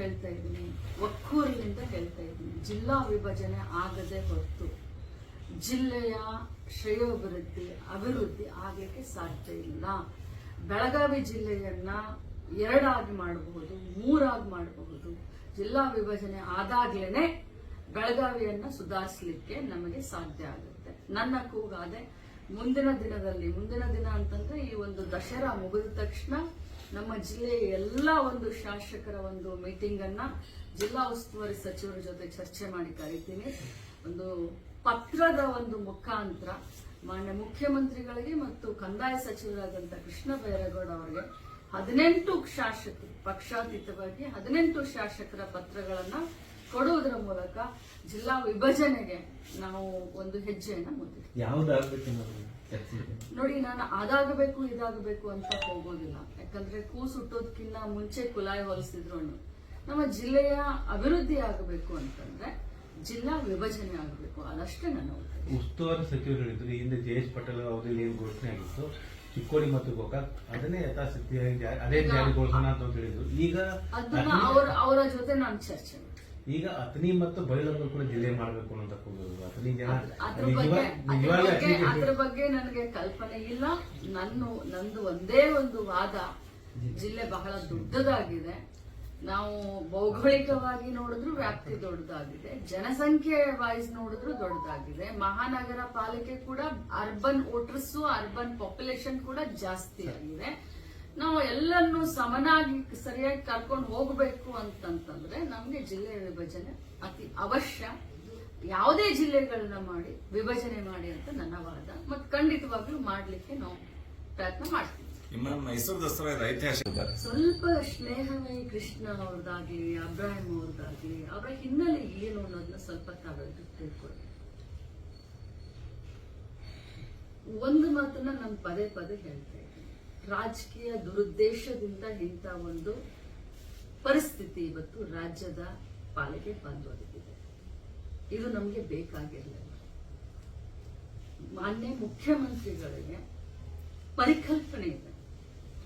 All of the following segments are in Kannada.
ಹೇಳ್ತಾ ಇದ್ದೀನಿ, ಒಕ್ಕೂರಿನಿಂದ ಹೇಳ್ತಾ ಇದ್ದೀನಿ, ಜಿಲ್ಲಾ ವಿಭಜನೆ ಆಗದೆ ಹೊರತು ಜಿಲ್ಲೆಯ ಅಭಿವೃದ್ಧಿ ಆಗಲಿಕ್ಕೆ ಸಾಧ್ಯ ಇಲ್ಲ. ಬೆಳಗಾವಿ ಜಿಲ್ಲೆಯನ್ನ 2 ಮಾಡಬಹುದು, 3 ಮಾಡಬಹುದು. ಜಿಲ್ಲಾ ವಿಭಜನೆ ಆದಾಗ್ಲೇನೆ ಬೆಳಗಾವಿಯನ್ನ ಸುಧಾರಿಸಲಿಕ್ಕೆ ನಮಗೆ ಸಾಧ್ಯ ಆಗುತ್ತೆ. ನನ್ನ ಕೂಗಾದೆ ಮುಂದಿನ ದಿನ ಅಂತಂದ್ರೆ ಈ ಒಂದು ದಸರಾ ಮುಗಿದ ತಕ್ಷಣ ನಮ್ಮ ಜಿಲ್ಲೆಯ ಎಲ್ಲ ಒಂದು ಶಾಸಕರ ಒಂದು ಮೀಟಿಂಗ್ ಅನ್ನ ಜಿಲ್ಲಾ ಉಸ್ತುವಾರಿ ಸಚಿವರ ಜೊತೆ ಚರ್ಚೆ ಮಾಡಿ ಕರಿತೀನಿ. ಒಂದು ಪತ್ರದ ಒಂದು ಮುಖಾಂತರ ಮಾನ್ಯ ಮುಖ್ಯಮಂತ್ರಿಗಳಿಗೆ ಮತ್ತು ಕಂದಾಯ ಸಚಿವರಾದಂತಹ ಕೃಷ್ಣ ಬೈರೇಗೌಡ ಅವರಿಗೆ 18 ಶಾಸಕರು ಪಕ್ಷಾತೀತವಾಗಿ 18 ಶಾಸಕರ ಪತ್ರಗಳನ್ನ ಕೊಡುವುದರ ಮೂಲಕ ಜಿಲ್ಲಾ ವಿಭಜನೆಗೆ ನಾವು ಒಂದು ಹೆಜ್ಜೆಯನ್ನ ಮುಂದಿಡ್ತೀವಿ. ನೋಡಿ, ನಾನು ಅದಾಗಬೇಕು ಇದಾಗಬೇಕು ಅಂತ ಹೋಗೋದಿಲ್ಲ. ಯಾಕಂದ್ರೆ ಕೂಸು ಹುಟ್ಟೋದಕ್ಕಿಂತ ಮುಂಚೆ ಕುಲಾಯಿ ಹೊಲಿಸಿದ್ರು. ನಮ್ಮ ಜಿಲ್ಲೆಯ ಅಭಿವೃದ್ಧಿ ಆಗಬೇಕು ಅಂತಂದ್ರೆ ಜಿಲ್ಲಾ ವಿಭಜನೆ ಆಗಬೇಕು, ಅದಷ್ಟೇ ನನ್ನ ಉಸ್ತುವಾರಿ ಸಚಿವರು ಹೇಳಿದ್ರು. ಹಿಂದೆ ಜೆ.ಎಸ್. ಪಟೇಲ್ ಅವರಲ್ಲಿ ಏನು ಘೋಷಣೆ ಆಗಿತ್ತು ಚಿಕ್ಕೋಡಿ ಮತ್ತು ಗೋಕಾಕ್, ಅದನ್ನೇ ಯಥಾಸ್ಥಿತಿಯಾಗಿ ಅದೇ ಜಾರಿಗೊಳಿಸೋಣ ಅಂತ ಹೇಳಿದ್ರು. ಈಗ ಅದನ್ನ ಅವರ ಜೊತೆ ನಾನು ಚರ್ಚೆ ಈಗ ಅಥಣಿ ಮತ್ತು ಬೈಲಹೊಂಗಲ ಕೂಡ ಜಿಲ್ಲೆ ಮಾಡಬೇಕು ಅಂತ ಕೂಗೋದು. ಅಥಣಿ ಜನ ಅದ್ರ ಬಗ್ಗೆ ನನಗೆ ಕಲ್ಪನೆ ಇಲ್ಲ. ನಂದು ಒಂದೇ ಒಂದು ವಾದ, ಜಿಲ್ಲೆ ಬಹಳ ದೊಡ್ಡದಾಗಿದೆ. ನಾವು ಭೌಗೋಳಿಕವಾಗಿ ನೋಡಿದ್ರು ವ್ಯಾಪ್ತಿ ದೊಡ್ಡದಾಗಿದೆ, ಜನಸಂಖ್ಯೆ ವೈಸ್ ನೋಡಿದ್ರು ದೊಡ್ಡದಾಗಿದೆ. ಮಹಾನಗರ ಪಾಲಿಕೆ ಕೂಡ ಅರ್ಬನ್ ವೋಟರ್ಸ್, ಅರ್ಬನ್ ಪಾಪ್ಯುಲೇಷನ್ ಕೂಡ ಜಾಸ್ತಿ ಆಗಿದೆ. ನಾವು ಎಲ್ಲರನ್ನೂ ಸಮನಾಗಿ ಸರಿಯಾಗಿ ಕರ್ಕೊಂಡು ಹೋಗಬೇಕು ಅಂತಂತಂದ್ರೆ ನಮ್ಗೆ ಜಿಲ್ಲೆ ವಿಭಜನೆ ಅತಿ ಅವಶ್ಯ. ಯಾವುದೇ ಜಿಲ್ಲೆಗಳನ್ನ ಮಾಡಿ ವಿಭಜನೆ ಮಾಡಿ ಅಂತ ನನ್ನ ವಾದ. ಮತ್ತು ಖಂಡಿತವಾಗ್ಲೂ ಮಾಡ್ಲಿಕ್ಕೆ ನಾವು ಪ್ರಯತ್ನ ಮಾಡ್ತೀವಿ. ಮೈಸೂರು ದಸರಾ ಐತಿಹಾಸಿಕ ಸ್ವಲ್ಪ ಸ್ನೇಹಮೇ ಕೃಷ್ಣ ಅವ್ರದ್ದಾಗ್ಲಿ, ಅಬ್ರಾಹಿಂ ಅವ್ರದ್ದಾಗ್ಲಿ, ಅವರ ಹಿನ್ನೆಲೆ ಏನು ಅನ್ನೋದನ್ನ ಸ್ವಲ್ಪ ತಾವೆಲ್ಲರೂ ತಿಳ್ಕೊಳ್ಳಿ. ಒಂದು ಮಾತನ್ನ ನಾನು ಪದೇ ಹೇಳ್ತಾ ಇದ್ದೀನಿ, ರಾಜಕೀಯ ದುರುದ್ದೇಶದಿಂದ ಇಂಥ ಒಂದು ಪರಿಸ್ಥಿತಿ ಇವತ್ತು ರಾಜ್ಯದ ಪಾಲಿಗೆ ಬಂದೊದಗಿದೆ. ಇದು ನಮಗೆ ಬೇಕಾಗಿರಲಿಲ್ಲ. ಮಾನ್ಯ ಮುಖ್ಯಮಂತ್ರಿಗಳಿಗೆ ಪರಿಕಲ್ಪನೆ ಇದೆ,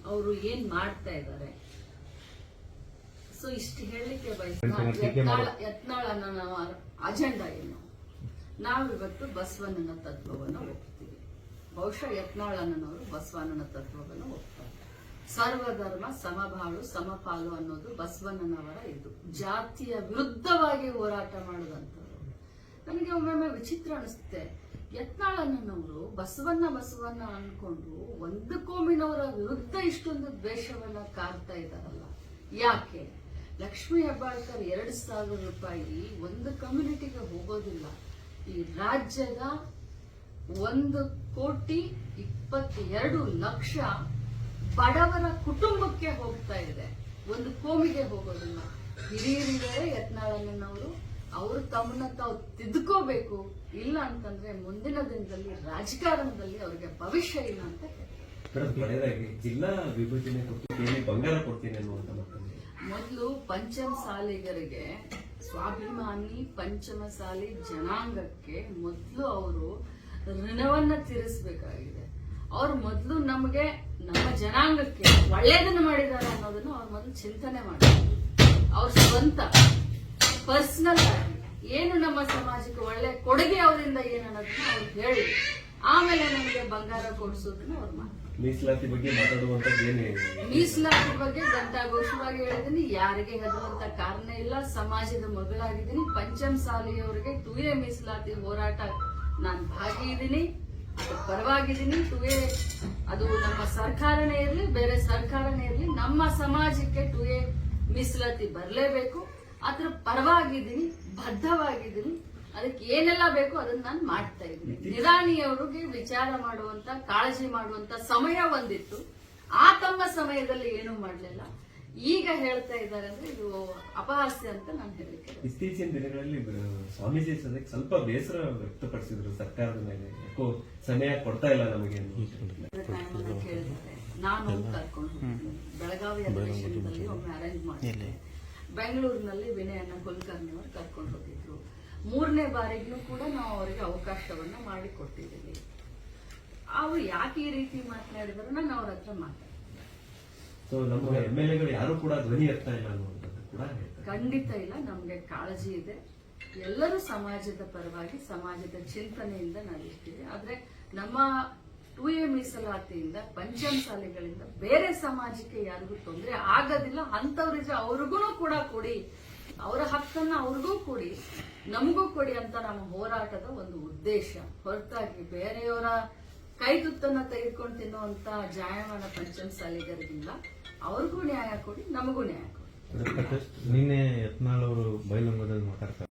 ಅವರು ಏನ್ ಮಾಡ್ತಾ ಇದ್ದಾರೆ. ಸೊ ಇಷ್ಟು ಹೇಳಲಿಕ್ಕೆ ಯತ್ನಾಳನ್ನ ನಾವು ಅಜೆಂಡಾ ಏನು, ನಾವಿವತ್ತು ಬಸವಣ್ಣನ ತತ್ವವನ್ನು ಒಪ್ತೀವಿ. ಬಹುಶಃ ಯತ್ನಾಳಣ್ಣನವರು ಬಸವಣ್ಣನ ತತ್ವವನ್ನು ಒಪ್ತಾರೆ. ಸರ್ವಧರ್ಮ ಸಮಬಾಳು ಸಮಪಾಲು ಅನ್ನೋದು ಬಸವಣ್ಣನವರ ಇದು. ಜಾತಿಯ ವಿರುದ್ಧವಾಗಿ ಹೋರಾಟ ಮಾಡೋದಂಥವ್ರು. ನನಗೆ ಒಮ್ಮೊಮ್ಮೆ ವಿಚಿತ್ರ ಅನಿಸುತ್ತೆ, ಯತ್ನಾಳಣ್ಣನವರು ಬಸವಣ್ಣ ಅನ್ಕೊಂಡು ಒಂದು ಕೋಮಿನವರ ವಿರುದ್ಧ ಇಷ್ಟೊಂದು ದ್ವೇಷವನ್ನ ಕಾರ್ತಾ ಇದ್ದಾರಲ್ಲ, ಯಾಕೆ? ಲಕ್ಷ್ಮೀ ಹೆಬ್ಬಾಳ್ಕರ್ 2,000 ರೂಪಾಯಿ ಒಂದು ಕಮ್ಯುನಿಟಿಗೆ ಹೋಗೋದಿಲ್ಲ. ಈ ರಾಜ್ಯದ 1,22,00,000 ಬಡವರ ಕುಟುಂಬಕ್ಕೆ ಹೋಗ್ತಾ ಇದೆ, ಒಂದು ಕೋಮಿಗೆ ಹೋಗೋದಿಲ್ಲ. ಹಿರಿಯರಿದ್ದಾರೆ ಯತ್ನಾಳಣ್ಣನವರು, ಅವರು ತಮ್ಮನ್ನ ತಾವು ತಿದ್ದುಕೋಬೇಕು. ಇಲ್ಲ ಅಂತಂದ್ರೆ ಮುಂದಿನ ದಿನದಲ್ಲಿ ರಾಜಕಾರಣದಲ್ಲಿ ಅವರಿಗೆ ಭವಿಷ್ಯ ಇಲ್ಲ ಅಂತ ಹೇಳ್ತಾರೆ. ಜಿಲ್ಲಾ ವಿಭಜನೆ ಬಂಗಾರ ಕೊಡ್ತೀನಿ ಅನ್ನುವಂತ ಮೊದಲು ಪಂಚಮಸಾಲಿಗರಿಗೆ, ಸ್ವಾಭಿಮಾನಿ ಪಂಚಮಸಾಲಿ ಜನಾಂಗಕ್ಕೆ ಮೊದಲು ಅವರು ಋಣವನ್ನ ತೀರಿಸಬೇಕಾಗಿದೆ. ಅವ್ರು ಮೊದಲು ನಮಗೆ, ನಮ್ಮ ಜನಾಂಗಕ್ಕೆ ಒಳ್ಳೇದನ್ನ ಮಾಡಿದ್ದಾರೆ ಅನ್ನೋದನ್ನ ಅವ್ರು ಮೊದಲು ಚಿಂತನೆ ಮಾಡಿದ್ದಾರೆ. ಅವ್ರ ಸ್ವಂತ ಪರ್ಸನಲ್ ಆಗಿ ಏನು ನಮ್ಮ ಸಮಾಜಕ್ಕೆ ಒಳ್ಳೆ ಕೊಡುಗೆ ಅವರಿಂದ ಏನನ್ನೋದನ್ನ ಅವ್ರು ಹೇಳಿ ಆಮೇಲೆ ನಮಗೆ ಬಂಗಾರ ಕೊಡಿಸೋದನ್ನ ಅವ್ರು ಮಾಡ್ತಾರೆ. ಮೀಸಲಾತಿ ಬಗ್ಗೆ ಮಾತಾಡುವಂತದ್ದೇನೆ, ಮೀಸಲಾತಿ ಬಗ್ಗೆ ಗಂಟಾಘೋಷವಾಗಿ ಹೇಳಿದೀನಿ. ಯಾರಿಗೆ ಹೆದರುವಂತ ಕಾರಣ ಇಲ್ಲ. ಸಮಾಜದ ಮಗಳಾಗಿದ್ದೀನಿ. ಪಂಚಮಸಾಲಿಯವರಿಗೆ 2A ಮೀಸಲಾತಿ ಹೋರಾಟ ನಾನು ಭಾಗಿಯಿದ್ದೀನಿ, ಅದರ ಪರವಾಗಿದ್ದೀನಿ. 2A ಅದು ನಮ್ಮ ಸರ್ಕಾರನೇ ಇರಲಿ, ಬೇರೆ ಸರ್ಕಾರನೇ ಇರಲಿ, ನಮ್ಮ ಸಮಾಜಕ್ಕೆ 2A ಮೀಸಲಾತಿ ಬರಲೇಬೇಕು. ಅದ್ರ ಪರವಾಗಿದ್ದೀನಿ, ಬದ್ಧವಾಗಿದ್ದೀನಿ. ಅದಕ್ಕೆ ಏನೆಲ್ಲ ಬೇಕು ಅದನ್ನ ನಾನು ಮಾಡ್ತಾ ಇದ್ದೀನಿ. ನಿರಾಣಿಯವರಿಗೆ ವಿಚಾರ ಮಾಡುವಂತ, ಕಾಳಜಿ ಮಾಡುವಂತ ಸಮಯ ಒಂದಿತ್ತು. ಆ ತಮ್ಮ ಸಮಯದಲ್ಲಿ ಏನೂ ಮಾಡಲಿಲ್ಲ. ಈಗ ಹೇಳ್ತಾ ಇದ್ದಾರೆ ಅಂದ್ರೆ ಇದು ಅಪಹಾಸ್ಯ ಅಂತ ನಾನು ಹೇಳಿಕೆ. ಇತ್ತೀಚಿನ ದಿನಗಳಲ್ಲಿ ಸ್ವಾಮೀಜಿ ಸದ್ಯಕ್ಕೆ ಸ್ವಲ್ಪ ಬೇಸರ ವ್ಯಕ್ತಪಡಿಸಿದ್ರು ಸರ್ಕಾರದ ಮೇಲೆ, ಯಾಕೋ ಸಮಯ ಕೊಡ್ತಾ ಇಲ್ಲ ನಮಗೆ ಕೇಳಿದ್ದಾರೆ. ನಾನು ಕರ್ಕೊಂಡು ಹೋಗ್ತೀನಿ. ಬೆಳಗಾವಿ ಅಧಿವೇಶನದಲ್ಲಿ ಒಮ್ಮೆ ಅರೇಂಜ್ ಮಾಡಿದ್ದೆ. ಬೆಂಗಳೂರಿನಲ್ಲಿ ವಿನಯನ ಕುಲಕರ್ಣಿ ಅವರು ಕರ್ಕೊಂಡು ಹೋಗಿದ್ರು. 3ನೇ ಬಾರಿಗೂ ಕೂಡ ನಾವು ಅವರಿಗೆ ಅವಕಾಶವನ್ನ ಮಾಡಿಕೊಟ್ಟಿದ್ದೀವಿ. ಅವ್ರು ಯಾಕೆ ಈ ರೀತಿ ಮಾತನಾಡಿದ್ರು ನಾನು ಅವ್ರ ಹತ್ರ ಮಾತಾಡ್ತೀನಿ. ನಮ್ಮ MLAಗಳು ಯಾರು ಕೂಡ ಧ್ವನಿ ಎತ್ತಾ ಇಲ್ಲ ಅನ್ನುವಂಥದ್ದು ಕೂಡ ಹೇಳ್ತಾರೆ. ಖಂಡಿತ ಇಲ್ಲ. ನಮ್ಗೆ ಕಾಳಜಿ ಇದೆ. ಎಲ್ಲರೂ ಸಮಾಜದ ಪರವಾಗಿ ಸಮಾಜದ ಚಿಂತನೆಯಿಂದ ನಾವಿರ್ತೀವಿ. ಆದ್ರೆ ನಮ್ಮ 2A ಮೀಸಲಾತಿಯಿಂದ ಪಂಚಮಸಾಲಿಗಳಿಂದ ಬೇರೆ ಸಮಾಜಕ್ಕೆ ಯಾರಿಗೂ ತೊಂದರೆ ಆಗೋದಿಲ್ಲ. ಅಂತವ್ರಿಗೆ ಅವ್ರಿಗೂ ಕೂಡ ಕೊಡಿ, ಅವರ ಹಕ್ಕನ್ನ ಅವ್ರಿಗೂ ಕೊಡಿ, ನಮಗೂ ಕೊಡಿ ಅಂತ ನಮ್ಮ ಹೋರಾಟದ ಒಂದು ಉದ್ದೇಶ. ಹೊರತಾಗಿ ಬೇರೆಯವರ ಕೈ ತುತ್ತನ್ನ ತೆಗೆದುಕೊಂಡು ತಿನ್ನುವಂತ ಜಾಯಮಾನ ಪಂಚಮಸಾಲಿಗರಿಗಿಲ್ಲ. ಅವ್ರಿಗೂ ನ್ಯಾಯ ಕೊಡಿ, ನಮಗೂ ನ್ಯಾಯ ಕೊಡಿ. ನಿನ್ನೆ ಯತ್ನಾಳ್ ಅವರು ಬೈಲಹೊಂಗದಲ್ಲಿ ಮಾತಾಡ್ತಾರೆ.